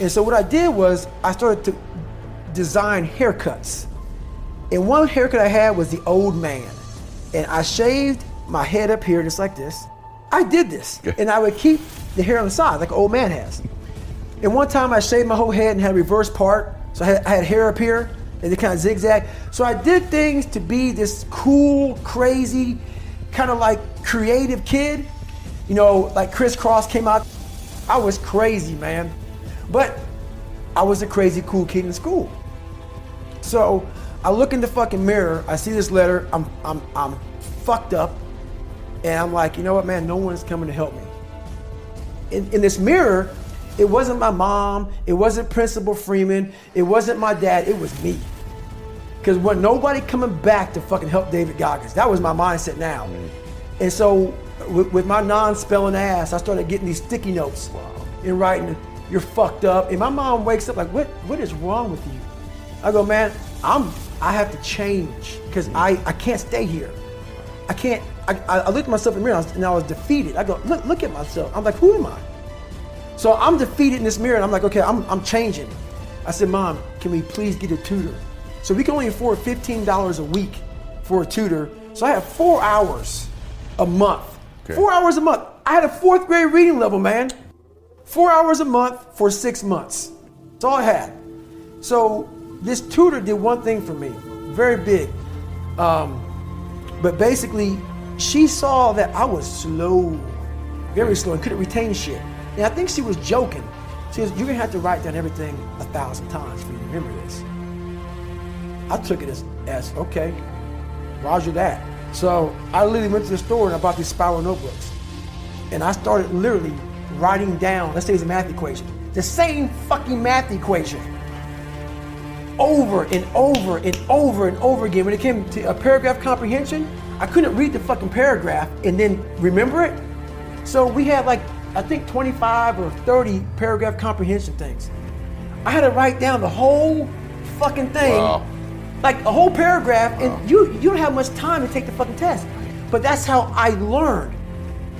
And so what I did was I started to design haircuts. And one haircut I had was the old man. And I shaved my head up here just like this. I did this. And I would keep the hair on the side like an old man has. And one time I shaved my whole head and had a reverse part. So I had hair up here and it kind of zigzag. So I did things to be this cool, crazy, kind of like creative kid. You know, like Crisscross came out. I was crazy, man. But I was a crazy, cool kid in school. So I look in the fucking mirror, I see this letter, I'm fucked up. And I'm like, you know what, man, no one's coming to help me. In this mirror, it wasn't my mom, it wasn't Principal Freeman, it wasn't my dad, it was me. Because when nobody coming back to fucking help David Goggins, that was my mindset now. And so with my non-spelling ass, I started getting these sticky notes and writing, you're fucked up. And my mom wakes up like, what is wrong with you? I go, man, I have to change because I can't stay here. I can't, I looked at myself in the mirror and I was defeated. I go, look at myself. I'm like, who am I? So I'm defeated in this mirror and I'm like, okay, I'm changing. I said, Mom, can we please get a tutor? So we can only afford $15 a week for a tutor. So I have 4 hours a month. Okay. 4 hours a month. I had a 4th grade reading level, man. 4 hours a month for 6 months. That's all I had. So this tutor did one thing for me, very big. But basically, she saw that I was slow, very slow, and couldn't retain shit. And I think she was joking. She goes, you're gonna have to write down everything 1,000 times for you to remember this. I took it as okay, roger that. So I literally went to the store and I bought these spiral notebooks. And I started literally writing down, let's say it's a math equation, the same fucking math equation over and over and over and over again. When it came to a paragraph comprehension, I couldn't read the fucking paragraph and then remember it. So we had like, I think 25 or 30 paragraph comprehension things. I had to write down the whole fucking thing, like a whole paragraph, and you don't have much time to take the fucking test. But that's how I learned.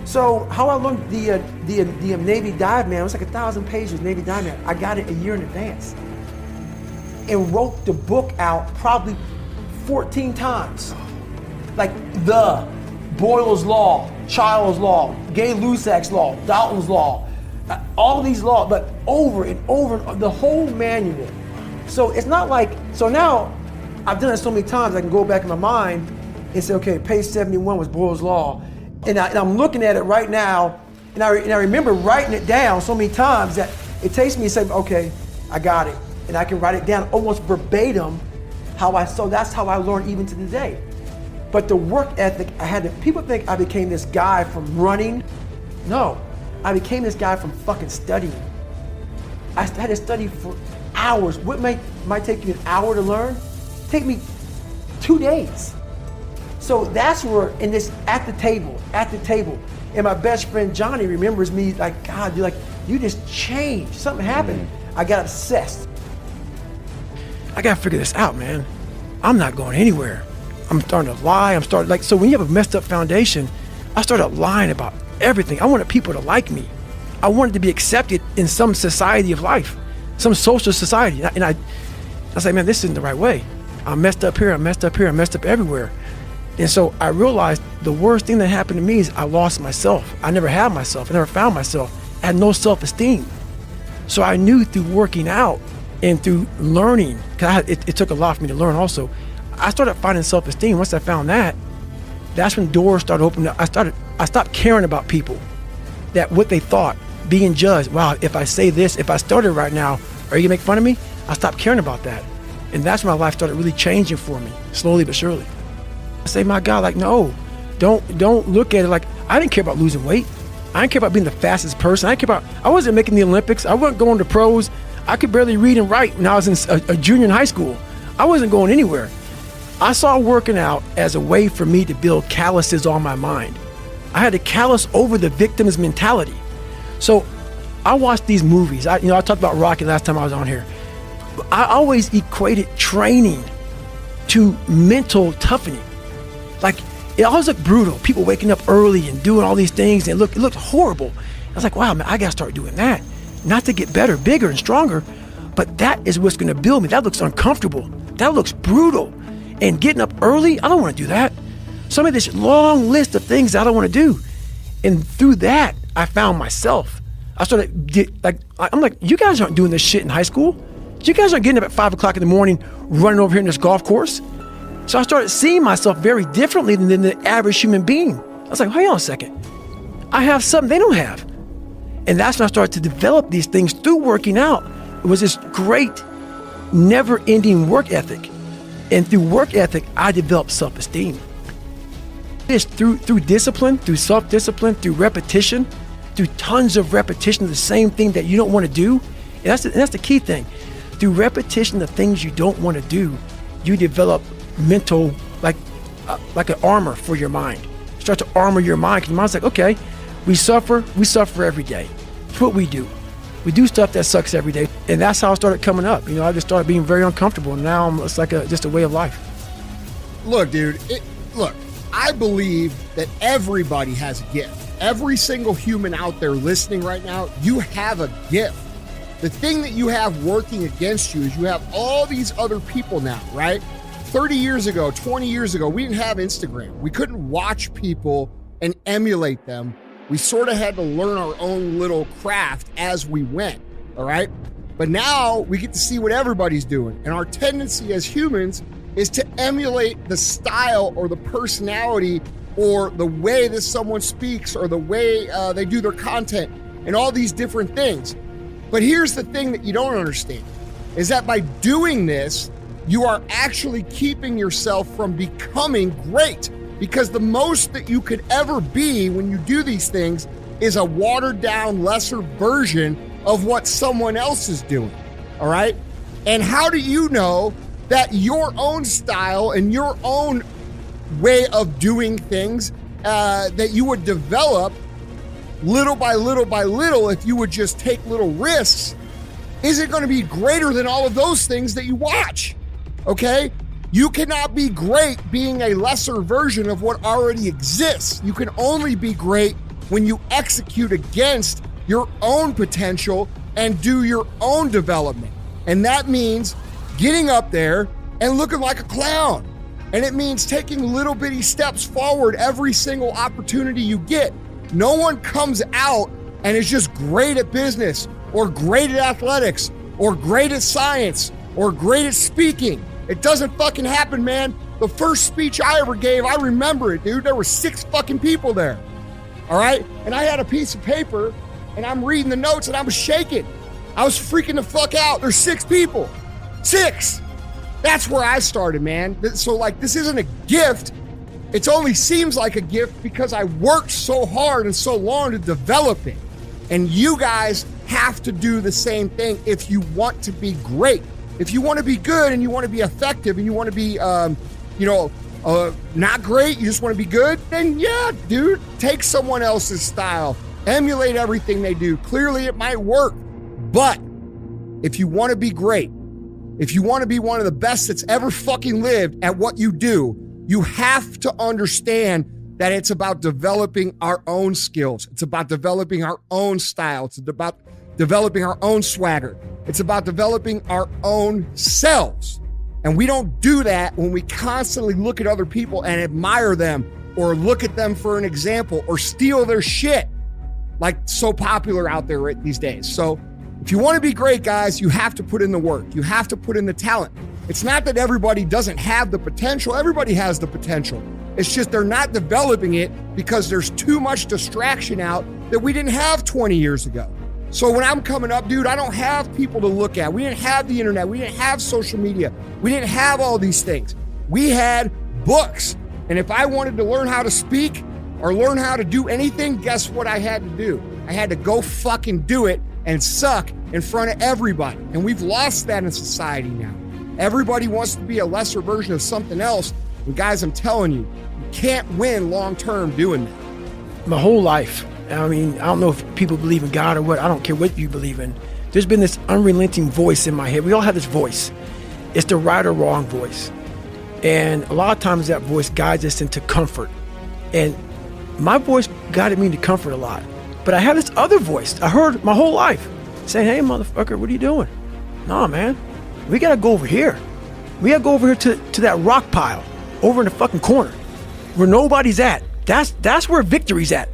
So how I learned the Navy Dive Man, it was like 1,000 pages, Navy Dive Man. I got it a year in advance and wrote the book out probably 14 times. Like the Boyle's Law, Child's Law, Gay-Lussac's Law, Dalton's Law, all these laws, but over and over, the whole manual. So it's not like, so now I've done it so many times, I can go back in my mind and say, okay, page 71 was Boyle's Law. And I'm looking at it right now, and I remember writing it down so many times that it takes me to say, okay, I got it. And I can write it down almost verbatim so that's how I learned even to today. But the work ethic I had, people think I became this guy from running. No, I became this guy from fucking studying. I had to study for hours. What might take you an hour to learn, take me 2 days. So that's where, in this, at the table, and my best friend Johnny remembers me like, God, you just changed, something happened. I got obsessed. I gotta figure this out, man. I'm not going anywhere. I'm starting to lie, so when you have a messed up foundation, I started lying about everything. I wanted people to like me. I wanted to be accepted in some society of life, some social society. And I was like, man, this isn't the right way. I messed up here, I messed up here, I messed up everywhere. And so I realized the worst thing that happened to me is I lost myself. I never had myself, I never found myself. I had no self-esteem. So I knew through working out and through learning, because it took a lot for me to learn also, I started finding self-esteem. Once I found that, that's when doors started opening up. I stopped caring about people, that what they thought, being judged. Wow, if I say this, if I started right now, are you gonna make fun of me? I stopped caring about that. And that's when my life started really changing for me, slowly but surely. I say, my God, like, no, don't look at it like, I didn't care about losing weight. I didn't care about being the fastest person. I wasn't making the Olympics. I wasn't going to pros. I could barely read and write when I was in a junior in high school. I wasn't going anywhere. I saw working out as a way for me to build calluses on my mind. I had to callous over the victim's mentality. So I watched these movies. I talked about Rocky last time I was on here. I always equated training to mental toughening. Like, it always looked brutal. People waking up early and doing all these things, and it looked horrible. I was like, wow, man, I gotta start doing that. not to get better, bigger, and stronger, but that is what's going to build me. That looks uncomfortable. That looks brutal. And getting up early, I don't want to do that. So I made this long list of things that I don't want to do. And through that, I found myself. I started, I'm like, you guys aren't doing this shit in high school. You guys aren't getting up at 5 o'clock in the morning, running over here in this golf course. So I started seeing myself very differently than the average human being. I was like, hang on a second. I have something they don't have. And that's when I started to develop these things through working out. It was this great, never-ending work ethic. And through work ethic, I developed self-esteem. It's through discipline, through self-discipline, through repetition, through tons of repetition of the same thing that you don't want to do. And that's the key thing. Through repetition of things you don't want to do, you develop mental, like an armor for your mind. Start to armor your mind, because your mind's like, okay, we suffer every day. That's what we do. We do stuff that sucks every day. And that's how I started coming up. I just started being very uncomfortable. And now it's like just a way of life. Look, dude, I believe that everybody has a gift. Every single human out there listening right now, you have a gift. The thing that you have working against you is you have all these other people now, right? 30 years ago, 20 years ago, we didn't have Instagram. We couldn't watch people and emulate them. We sort of had to learn our own little craft as we went, all right? But now we get to see what everybody's doing. And our tendency as humans is to emulate the style or the personality or the way that someone speaks or the way they do their content and all these different things. But here's the thing that you don't understand, is that by doing this, you are actually keeping yourself from becoming great, because the most that you could ever be when you do these things is a watered down, lesser version of what someone else is doing, all right? And how do you know that your own style and your own way of doing things that you would develop little by little by little, if you would just take little risks, is it going to be greater than all of those things that you watch? Okay? You cannot be great being a lesser version of what already exists. You can only be great when you execute against your own potential and do your own development. And that means getting up there and looking like a clown. And it means taking little bitty steps forward every single opportunity you get. No one comes out and is just great at business or great at athletics or great at science or great at speaking. It doesn't fucking happen, man. The first speech I ever gave, I remember it, dude. There were 6 fucking people there, all right? And I had a piece of paper, and I'm reading the notes, and I was shaking. I was freaking the fuck out. There's 6 people. 6! That's where I started, man. So, this isn't a gift. It only seems like a gift because I worked so hard and so long to develop it. And you guys have to do the same thing if you want to be great. If you want to be good and you want to be effective and you want to be, not great, you just want to be good, then yeah, dude, take someone else's style, emulate everything they do. Clearly it might work, but if you want to be great, if you want to be one of the best that's ever fucking lived at what you do, you have to understand that it's about developing our own skills. It's about developing our own style. It's about developing our own swagger. It's about developing our own selves. And we don't do that when we constantly look at other people and admire them or look at them for an example or steal their shit, like so popular out there these days. So if you want to be great, guys, you have to put in the work. You have to put in the talent. It's not that everybody doesn't have the potential. Everybody has the potential. It's just they're not developing it because there's too much distraction out that we didn't have 20 years ago. So when I'm coming up, dude, I don't have people to look at. We didn't have the internet. We didn't have social media. We didn't have all these things. We had books. And if I wanted to learn how to speak or learn how to do anything, guess what I had to do? I had to go fucking do it and suck in front of everybody. And we've lost that in society now. Everybody wants to be a lesser version of something else. And guys, I'm telling you, you can't win long-term doing that. My whole life, I mean, I don't know if people believe in God or what. I don't care what you believe in. There's been this unrelenting voice in my head. We all have this voice. It's the right or wrong voice. And a lot of times that voice guides us into comfort. And my voice guided me into comfort a lot. But I have this other voice I heard my whole life. saying, hey, motherfucker, what are you doing? Nah, man, we got to go over here. We got to go over here to that rock pile over in the fucking corner where nobody's at. That's where victory's at.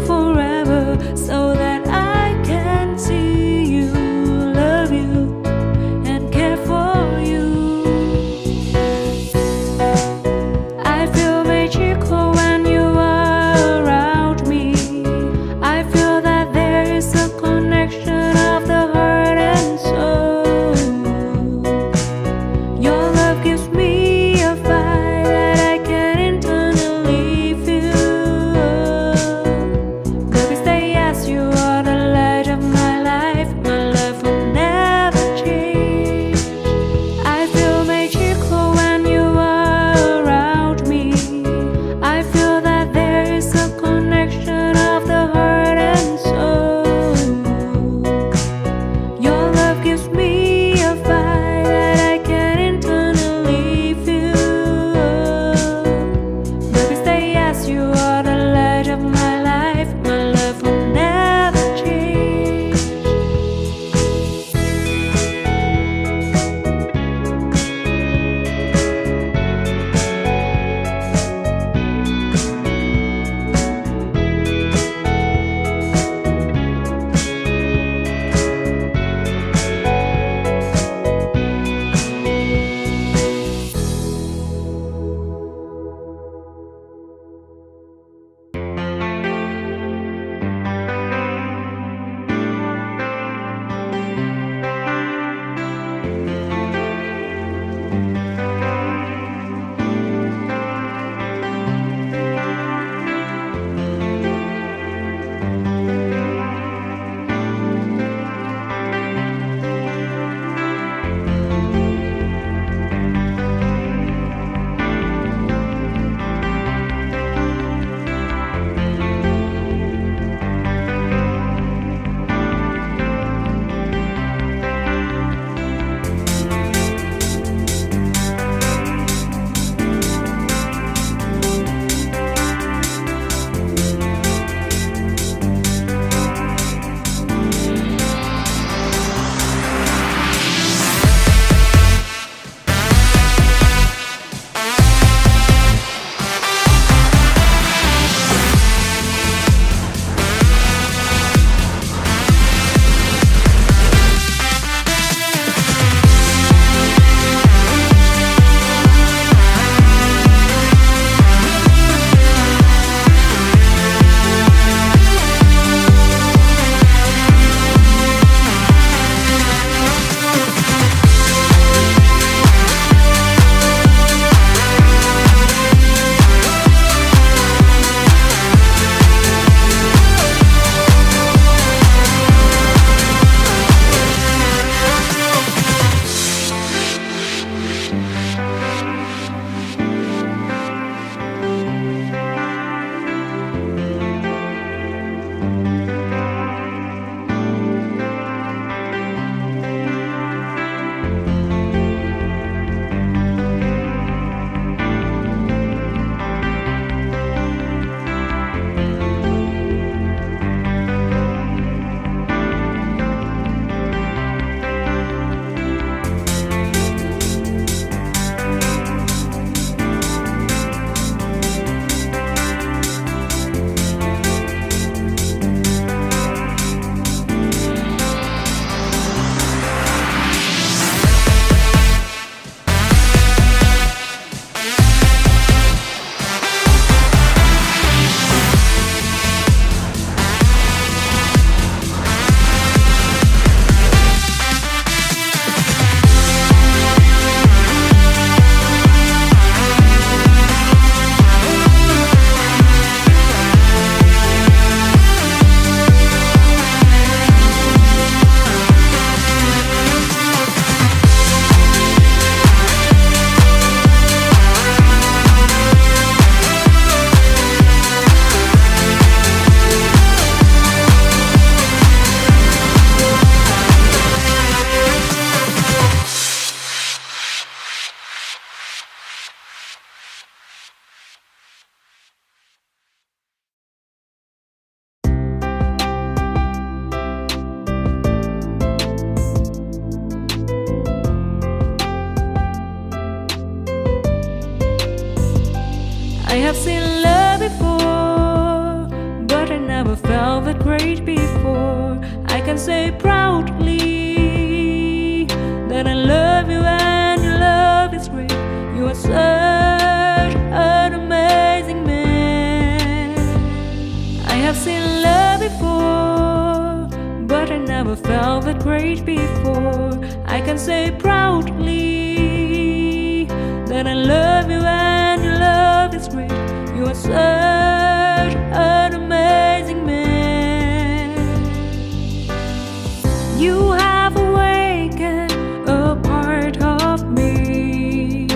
forever so that I can see you, love you, and care for you. I feel magical when you are around me. I feel that there is a connection of the heart and soul. Your love gives me a fire that I can internally feel. Baby, say yes, you are the light of my life. My love will never change. I feel magical when you are around me. I feel that there is a connection of the heart and soul. Your love gives me a fire that I can internally feel. Baby, say yes, you are the light of my life. My love will never change. I have seen love before, but I never never felt that great before. I can say proudly that I love you and your love is great. You are such an amazing man. I have seen love before, but I never felt that great before. I can say proudly that I love you and your love is great. You are such an amazing man. You have awakened a part of me.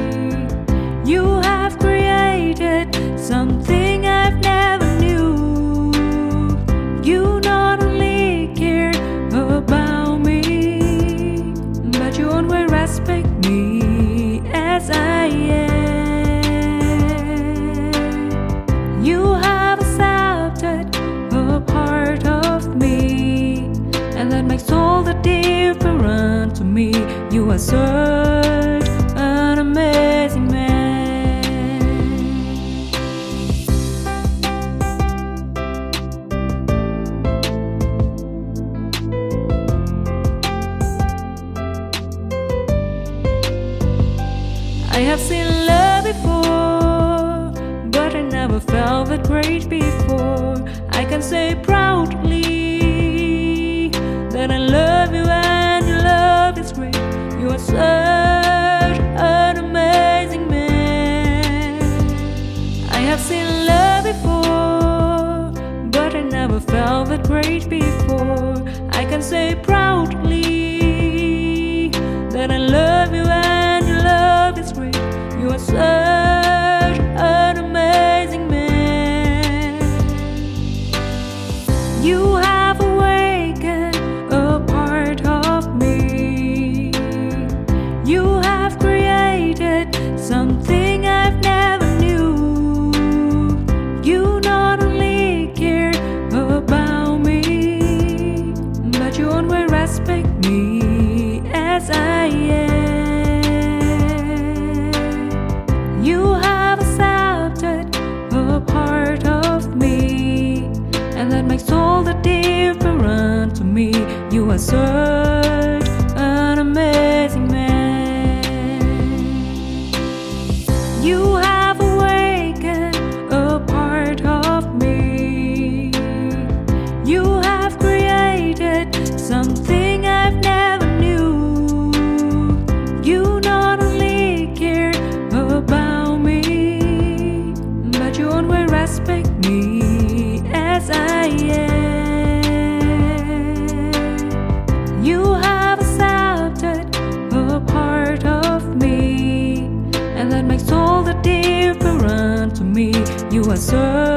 You have created something I've never knew. You not only care about me, but you always respect me as I am. You have accepted a part of me, and that makes all the difference to me. You are such an amazing man. I have seen love before, but I never felt that great before. I can say proudly that I love you and your love is great. You are such an amazing man. I have seen love before, but I never felt that great before. I can say proudly that I love you and your love is great. You are such an amazing man. You have awakened a part of me. You have created something I've never knew. You not only care about me, but you always respect me as I am. You have accepted a part of me, and that makes all the difference to me. You are such an amazing man. You have awakened a part of me. You have created something I've never knew. You not only care about me, but you always respect me as I am. You have accepted a part of me, and that makes all the difference to me. You are so